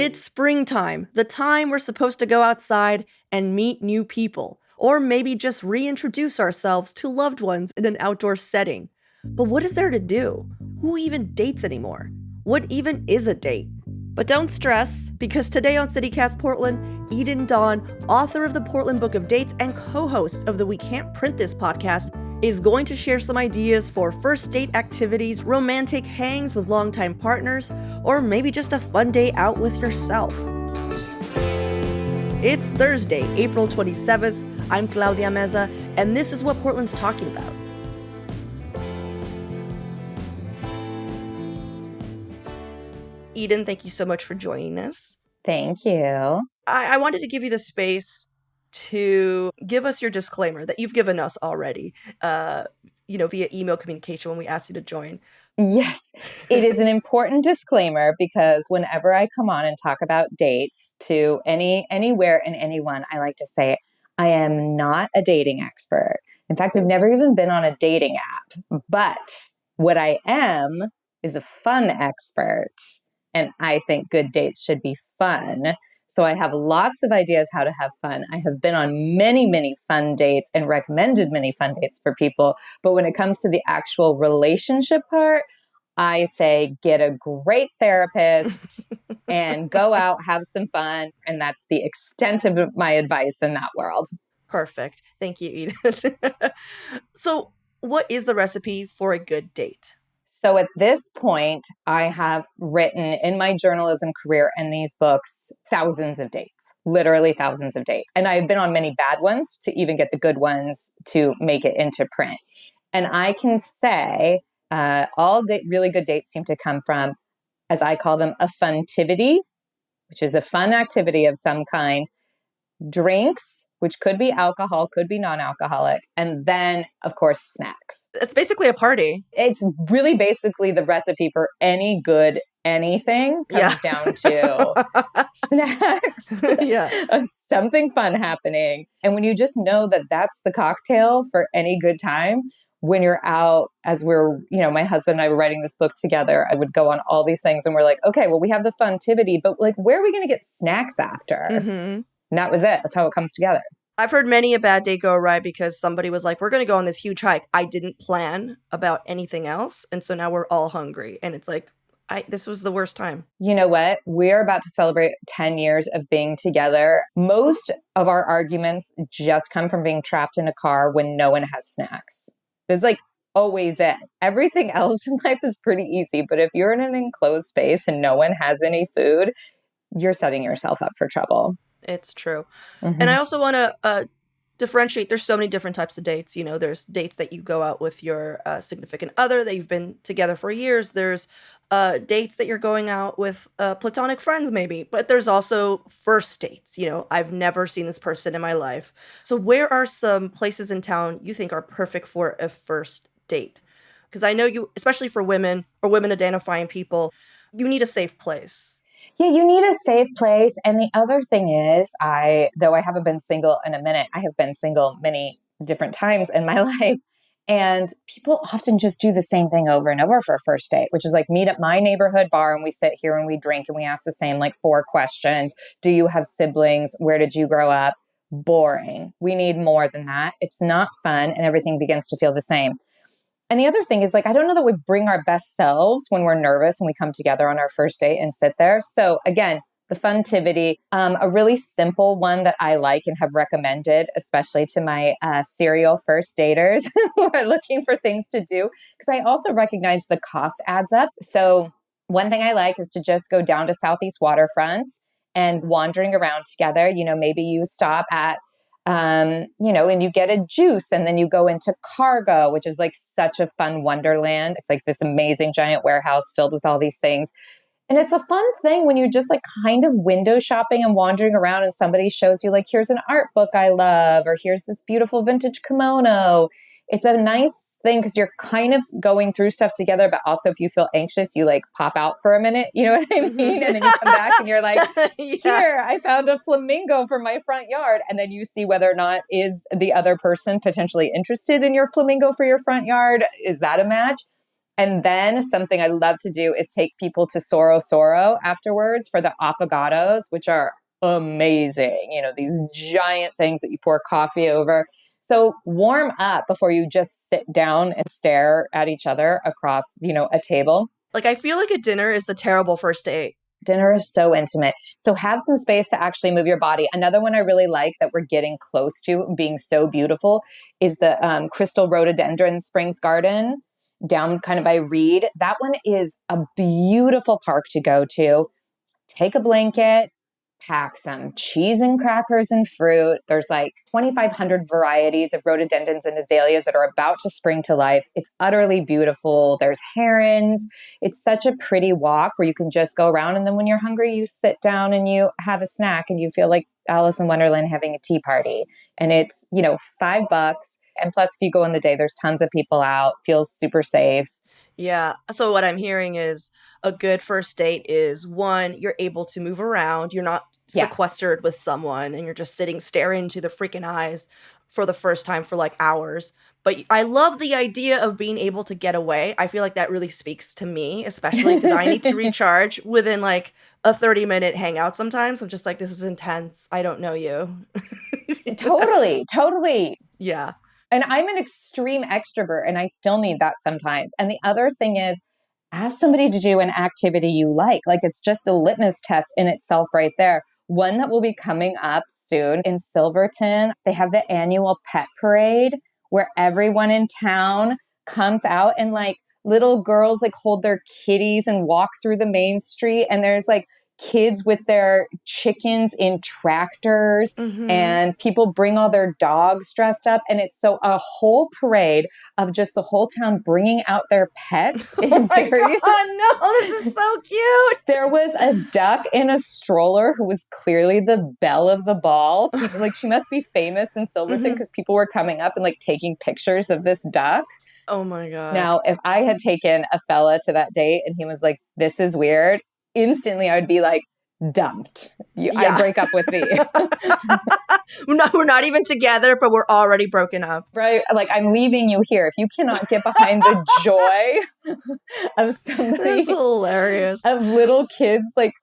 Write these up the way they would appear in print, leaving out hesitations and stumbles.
It's springtime, the time we're supposed to go outside and meet new people, or maybe just reintroduce ourselves to loved ones in an outdoor setting. But what is there to do? Who even dates anymore? What even is a date? But don't stress, because today on CityCast Portland, Eden Dawn, author of the Portland Book of Dates and co-host of the We Can't Print This podcast, is going to share some ideas for first date activities, romantic hangs with longtime partners, or maybe just a fun day out with yourself. It's Thursday, April 27th. I'm Claudia Meza, and this is what Portland's talking about. Eden, thank you so much for joining us. Thank you. I wanted to give you the space to give us your disclaimer that you've given us already, via email communication when we asked you to join. Yes, it is an important disclaimer because whenever I come on and talk about dates to anywhere and anyone, I like to say I am not a dating expert. In fact, I've never even been on a dating app. But what I am is a fun expert. And I think good dates should be fun. So I have lots of ideas how to have fun. I have been on many, many fun dates and recommended many fun dates for people. But when it comes to the actual relationship part, I say get a great therapist and go out, have some fun. And that's the extent of my advice in that world. Perfect. Thank you, Eden. So what is the recipe for a good date? So at this point, I have written in my journalism career and these books, thousands of dates, literally thousands of dates. And I've been on many bad ones to even get the good ones to make it into print. And I can say really good dates seem to come from, as I call them, a funtivity, which is a fun activity of some kind, drinks, which could be alcohol, could be non-alcoholic, and then, of course, snacks. It's basically a party. It's really basically the recipe for any good anything comes down to snacks, something fun happening. And when you just know that that's the cocktail for any good time, when you're out, as my husband and I were writing this book together, I would go on all these things and we're like, okay, well, we have the funtivity, but like, where are we going to get snacks after? Mm-hmm. And that was it. That's how it comes together. I've heard many a bad day go awry because somebody was like, we're going to go on this huge hike. I didn't plan about anything else. And so now we're all hungry. And it's like, this was the worst time. You know what? We're about to celebrate 10 years of being together. Most of our arguments just come from being trapped in a car when no one has snacks. There's like always it. Everything else in life is pretty easy. But if you're in an enclosed space and no one has any food, you're setting yourself up for trouble. It's true. Mm-hmm. And I also want to differentiate. There's so many different types of dates. You know, there's dates that you go out with your significant other that you've been together for years. There's dates that you're going out with platonic friends maybe. But there's also first dates. You know, I've never seen this person in my life. So where are some places in town you think are perfect for a first date? Because I know you, especially for women or women identifying people, you need a safe place. Yeah, you need a safe place. And the other thing is, though I haven't been single in a minute, I have been single many different times in my life. And people often just do the same thing over and over for a first date, which is like meet at my neighborhood bar and we sit here and we drink and we ask the same like 4 questions. Do you have siblings? Where did you grow up? Boring. We need more than that. It's not fun and everything begins to feel the same. And the other thing is like, I don't know that we bring our best selves when we're nervous and we come together on our first date and sit there. So again, the funtivity, a really simple one that I like and have recommended, especially to my serial first daters who are looking for things to do, because I also recognize the cost adds up. So one thing I like is to just go down to Southeast Waterfront and wandering around together. You know, maybe you stop at and you get a juice and then you go into Cargo, which is like such a fun wonderland. It's like this amazing giant warehouse filled with all these things. And it's a fun thing when you're just like kind of window shopping and wandering around and somebody shows you like, here's an art book I love, or here's this beautiful vintage kimono. It's a nice thing because you're kind of going through stuff together, but also if you feel anxious, you like pop out for a minute, you know what I mean? And then you come back and you're like, here, I found a flamingo for my front yard. And then you see whether or not is the other person potentially interested in your flamingo for your front yard. Is that a match? And then something I love to do is take people to Soro Soro afterwards for the affogatos, which are amazing. You know, these giant things that you pour coffee over. So warm up before you just sit down and stare at each other across, a table. Like, I feel like a dinner is a terrible first date. Dinner is so intimate. So have some space to actually move your body. Another one I really like that we're getting close to being so beautiful is the Crystal Rhododendron Springs Garden down kind of by Reed. That one is a beautiful park to go to. Take a blanket, pack some cheese and crackers and fruit. There's like 2,500 varieties of rhododendrons and azaleas that are about to spring to life. It's utterly beautiful. There's herons. It's such a pretty walk where you can just go around. And then when you're hungry, you sit down and you have a snack and you feel like Alice in Wonderland having a tea party. And it's, $5. And plus, if you go in the day, there's tons of people out, feels super safe. Yeah. So what I'm hearing is a good first date is one, you're able to move around. You're not Yes. sequestered with someone and you're just sitting staring into the freaking eyes for the first time for like hours. But I love the idea of being able to get away. I feel like that really speaks to me, especially because I need to recharge within like a 30-minute hangout sometimes. I'm just like, this is intense. I don't know you. Totally. Yeah. And I'm an extreme extrovert and I still need that sometimes. And the other thing is, ask somebody to do an activity you like. Like it's just a litmus test in itself right there. One that will be coming up soon in Silverton, they have the annual pet parade where everyone in town comes out and like little girls like hold their kitties and walk through the main street. And there's like kids with their chickens in tractors and people bring all their dogs dressed up. And it's so a whole parade of just the whole town bringing out their pets. Oh my God, no, this is so cute. There was a duck in a stroller who was clearly the belle of the ball. Like she must be famous in Silverton because people were coming up and like taking pictures of this duck. Oh my God. Now, if I had taken a fella to that date and he was like, this is weird, instantly I would be like, dumped. I break up with thee. We're not even together, but we're already broken up. Right? Like, I'm leaving you here. If you cannot get behind the joy of somebody. That's hilarious. Of little kids, like,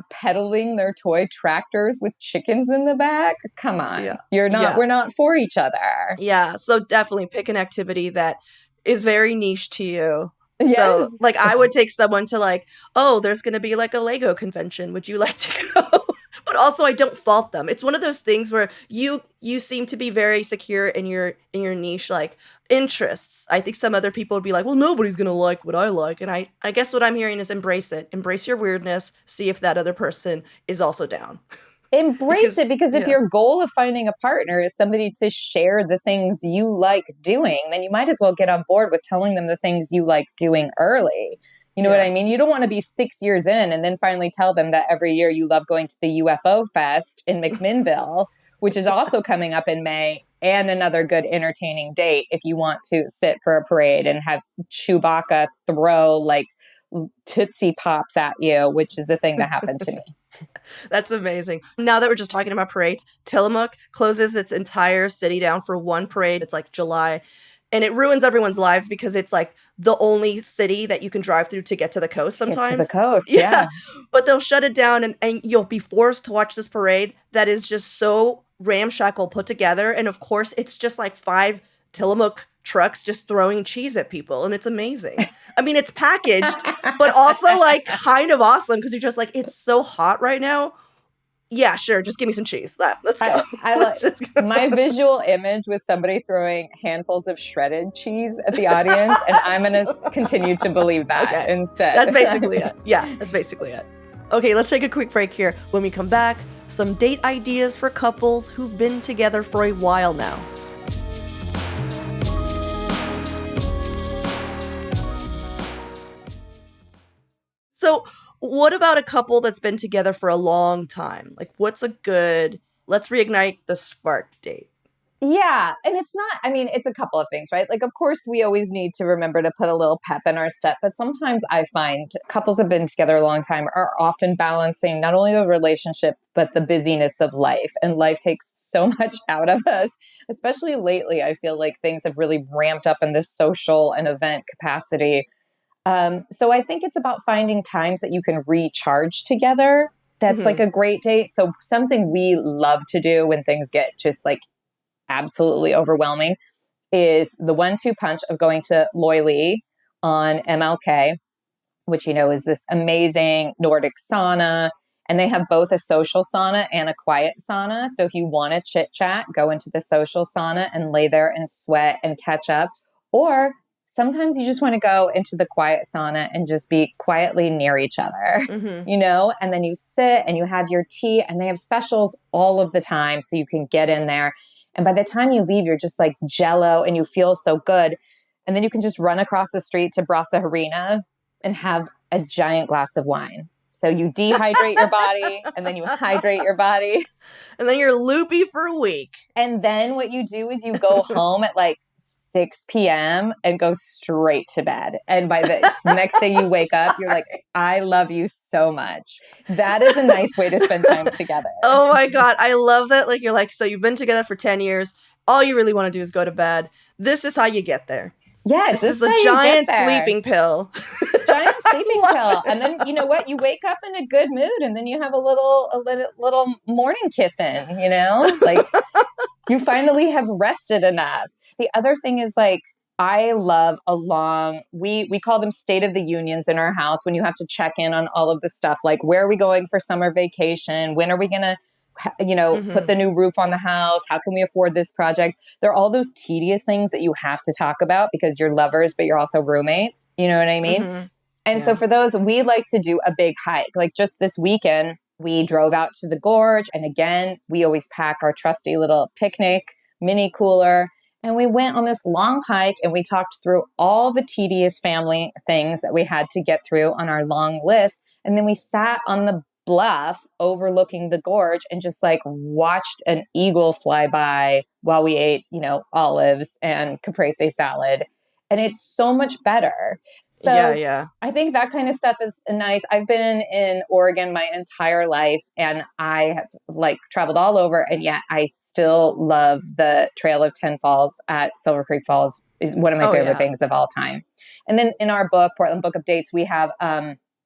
pedaling their toy tractors with chickens in the back. Come on. Yeah. We're not for each other. Yeah. So definitely pick an activity that is very niche to you. Yes. So, like, I would take someone to, like, oh, there's going to be, like, a Lego convention. Would you like to go? But also, I don't fault them. It's one of those things where you seem to be very secure in your niche, like, interests. I think some other people would be like, well, nobody's going to like what I like. And I guess what I'm hearing is embrace it. Embrace your weirdness. See if that other person is also down. Embrace it because if your goal of finding a partner is somebody to share the things you like doing, then you might as well get on board with telling them the things you like doing early. You know what I mean? You don't want to be 6 years in and then finally tell them that every year you love going to the UFO Fest in McMinnville, which is also coming up in May, and another good entertaining date if you want to sit for a parade and have Chewbacca throw like Tootsie Pops at you, which is a thing that happened to me. That's amazing. Now that we're just talking about parades, Tillamook closes its entire city down for one parade. It's like July. And it ruins everyone's lives because it's like the only city that you can drive through to get to the coast sometimes. Get to the coast, yeah. But they'll shut it down and you'll be forced to watch this parade that is just so ramshackle put together. And of course, it's just like 5 Tillamook trucks just throwing cheese at people. And it's amazing. I mean, it's packaged, but also like kind of awesome because you're just like, it's so hot right now. Yeah, sure. Just give me some cheese. Let's go. Go. My visual image was somebody throwing handfuls of shredded cheese at the audience, and I'm going to continue to believe that instead. That's basically it. Yeah, that's basically it. Okay, let's take a quick break here. When we come back, some date ideas for couples who've been together for a while now. So, what about a couple that's been together for a long time? Like, what's a good, let's reignite the spark date? Yeah. And it's a couple of things, right? Like, of course, we always need to remember to put a little pep in our step. But sometimes I find couples have been together a long time are often balancing not only the relationship, but the busyness of life. And life takes so much out of us, especially lately. I feel like things have really ramped up in this social and event capacity. So I think it's about finding times that you can recharge together. That's like a great date. So something we love to do when things get just like absolutely overwhelming is the 1-2 punch of going to Loy Lee on MLK, which, is this amazing Nordic sauna. And they have both a social sauna and a quiet sauna. So if you want to chit chat, go into the social sauna and lay there and sweat and catch up. Or sometimes you just want to go into the quiet sauna and just be quietly near each other, and then you sit and you have your tea, and they have specials all of the time. So you can get in there. And by the time you leave, you're just like jello and you feel so good. And then you can just run across the street to Brasa Harina and have a giant glass of wine. So you dehydrate your body and then you hydrate your body. And then you're loopy for a week. And then what you do is you go home at like 6 p.m. and go straight to bed. And by the next day you wake up, you're like, I love you so much. That is a nice way to spend time together. Oh my God. I love that. Like, you're like, so you've been together for 10 years. All you really want to do is go to bed. This is how you get there. Yes, this is a giant sleeping pill. Giant sleeping pill. And then you know what? You wake up in a good mood, and then you have a little morning kissing, like you finally have rested enough. The other thing is like, I love we call them State of the Unions in our house, when you have to check in on all of the stuff, like where are we going for summer vacation? When are we going to put the new roof on the house? How can we afford this project? There are all those tedious things that you have to talk about because you're lovers, but you're also roommates. You know what I mean? And so for those, we like to do a big hike. Like just this weekend, we drove out to the gorge. And again, we always pack our trusty little picnic mini cooler. And we went on this long hike and we talked through all the tedious family things that we had to get through on our long list. And then we sat on the bluff overlooking the gorge and just like watched an eagle fly by while we ate, olives and caprese salad. And it's so much better. So I think that kind of stuff is nice. I've been in Oregon my entire life, and I have like traveled all over, and yet I still love the Trail of Ten Falls at Silver Creek Falls. Is one of my favorite things of all time. And then in our book, Portland Book of Dates, we have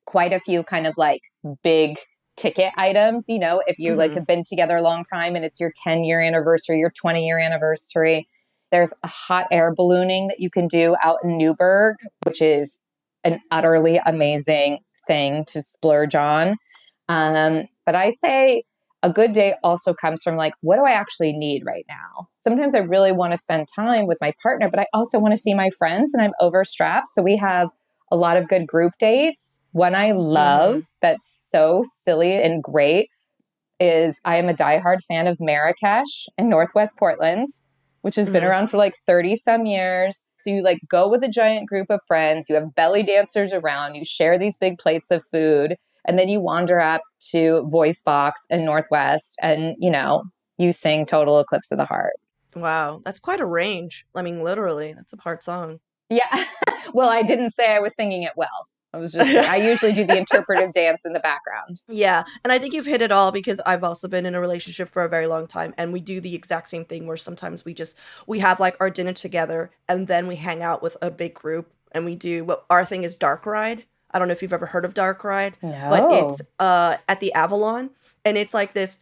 quite a few kind of like big ticket items. If you like have been together a long time and it's your 10-year anniversary, your 20-year anniversary, there's a hot air ballooning that you can do out in Newburgh, which is an utterly amazing thing to splurge on. But I say a good day also comes from like, what do I actually need right now? Sometimes I really want to spend time with my partner, but I also want to see my friends, and I'm overstrapped. So we have a lot of good group dates. One I love that's so silly and great is I am a diehard fan of Marrakesh in Northwest Portland, which has been around for like 30 some years. So you like go with a giant group of friends, you have belly dancers around, you share these big plates of food, and then you wander up to Voice Box in Northwest and, you sing Total Eclipse of the Heart. Wow, that's quite a range. I mean, literally, that's a hard song. Yeah. Well, I didn't say I was singing it well. I usually do the interpretive dance in the background. Yeah. And I think you've hit it all, because I've also been in a relationship for a very long time, and we do the exact same thing where sometimes we have like our dinner together, and then we hang out with a big group, and we do what our thing is Dark Ride. I don't know if you've ever heard of Dark Ride, but it's at the Avalon, and it's like this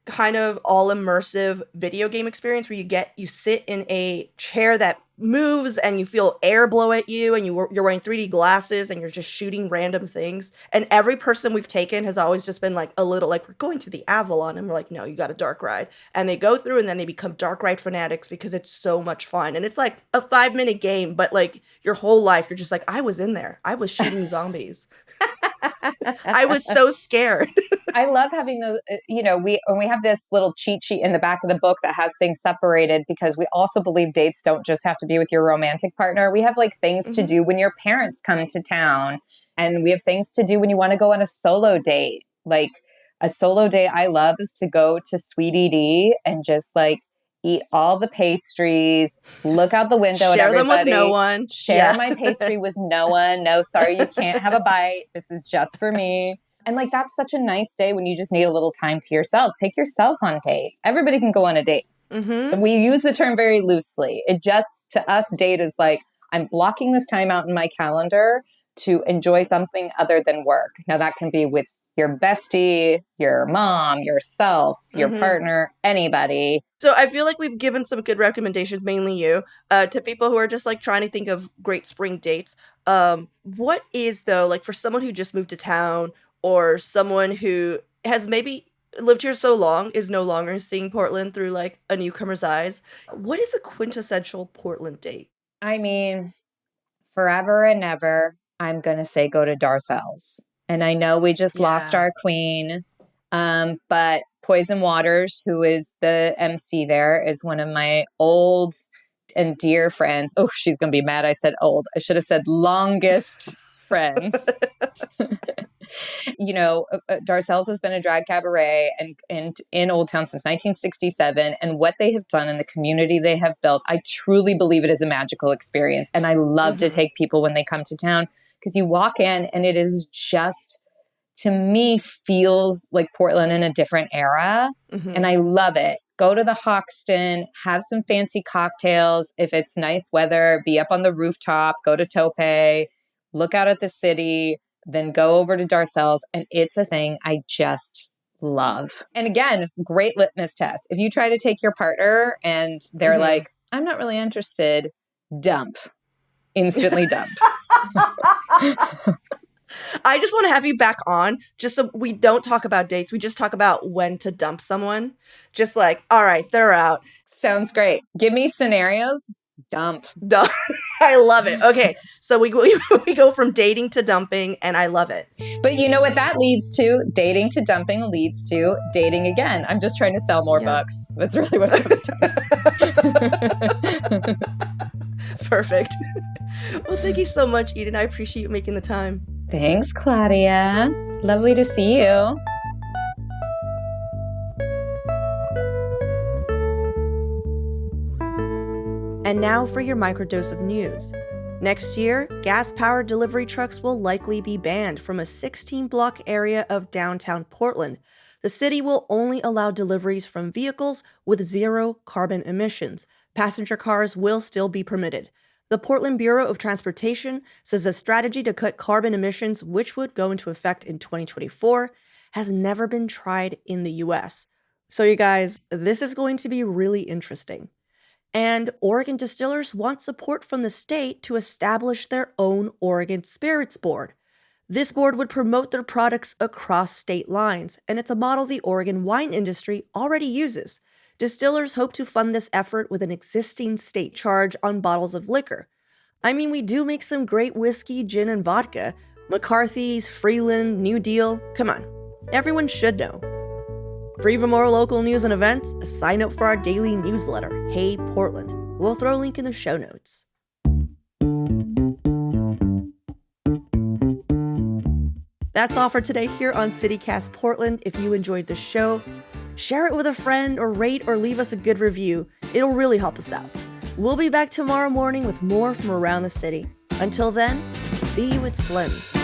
kind of all immersive video game experience where you sit in a chair that moves and you feel air blow at you, and you're wearing 3D glasses and you're just shooting random things. And every person we've taken has always just been like a little like, we're going to the Avalon, and we're like, no, you got a Dark Ride. And they go through and then they become Dark Ride fanatics because it's so much fun. And it's like a 5-minute game, but like your whole life you're just like, I was in there, I was shooting zombies. I was so scared. I love having those, we have this little cheat sheet in the back of the book that has things separated, because we also believe dates don't just have to be with your romantic partner. We have like things to do when your parents come to town, and we have things to do when you want to go on a solo date. Like a solo date I love is to go to Sweetie D and just like eat all the pastries, look out the window at everybody. Share them with no one. Share my pastry with no one. No, sorry, you can't have a bite. This is just for me. And like, that's such a nice day when you just need a little time to yourself. Take yourself on dates. Everybody can go on a date. We use the term very loosely. It just, to us, date is like, I'm blocking this time out in my calendar to enjoy something other than work. Now, that can be with your bestie, your mom, yourself, your partner, anybody. So I feel like we've given some good recommendations, mainly you, to people who are just like trying to think of great spring dates. What is, though, like for someone who just moved to town or someone who has maybe lived here so long, is no longer seeing Portland through like a newcomer's eyes, what is a quintessential Portland date? I mean, forever and ever, I'm going to say go to Darcel's. And I know we just lost our queen, but Poison Waters, who is the MC there, is one of my old and dear friends. Oh, she's going to be mad I said old. I should have said longest friends. You know, Darcel's has been a drag cabaret and in Old Town since 1967. And what they have done in the community they have built, I truly believe it is a magical experience. And I love to take people when they come to town because you walk in and it is just, to me, feels like Portland in a different era. And I love it. Go to the Hoxton, have some fancy cocktails. If it's nice weather, be up on the rooftop, go to Tope, look out at the city, then go over to Darcel's, and it's a thing I just love. And again, great litmus test. If you try to take your partner and they're like, I'm not really interested, dump. Instantly dump. I just want to have you back on just so we don't talk about dates. We just talk about when to dump someone. Just like, all right, they're out. Sounds great. Give me scenarios. Dump. I love it. Okay, so we go from dating to dumping, and I love it. But you know what that leads to? Dating to dumping leads to dating again. I'm just trying to sell more books. That's really what it comes to. Perfect. Well, thank you so much, Eden. I appreciate you making the time. Thanks, Claudia. Lovely to see you. And now for your microdose of news. Next year, gas-powered delivery trucks will likely be banned from a 16-block area of downtown Portland. The city will only allow deliveries from vehicles with zero carbon emissions. Passenger cars will still be permitted. The Portland Bureau of Transportation says a strategy to cut carbon emissions, which would go into effect in 2024, has never been tried in the US. So you guys, this is going to be really interesting. And Oregon distillers want support from the state to establish their own Oregon Spirits Board. This board would promote their products across state lines, and it's a model the Oregon wine industry already uses. Distillers hope to fund this effort with an existing state charge on bottles of liquor. I mean, we do make some great whiskey, gin, and vodka. McCarthy's, Freeland, New Deal. Come on, everyone should know. For even more local news and events, sign up for our daily newsletter, Hey Portland. We'll throw a link in the show notes. That's all for today here on CityCast Portland. If you enjoyed the show, share it with a friend or rate or leave us a good review. It'll really help us out. We'll be back tomorrow morning with more from around the city. Until then, see you at Slim's.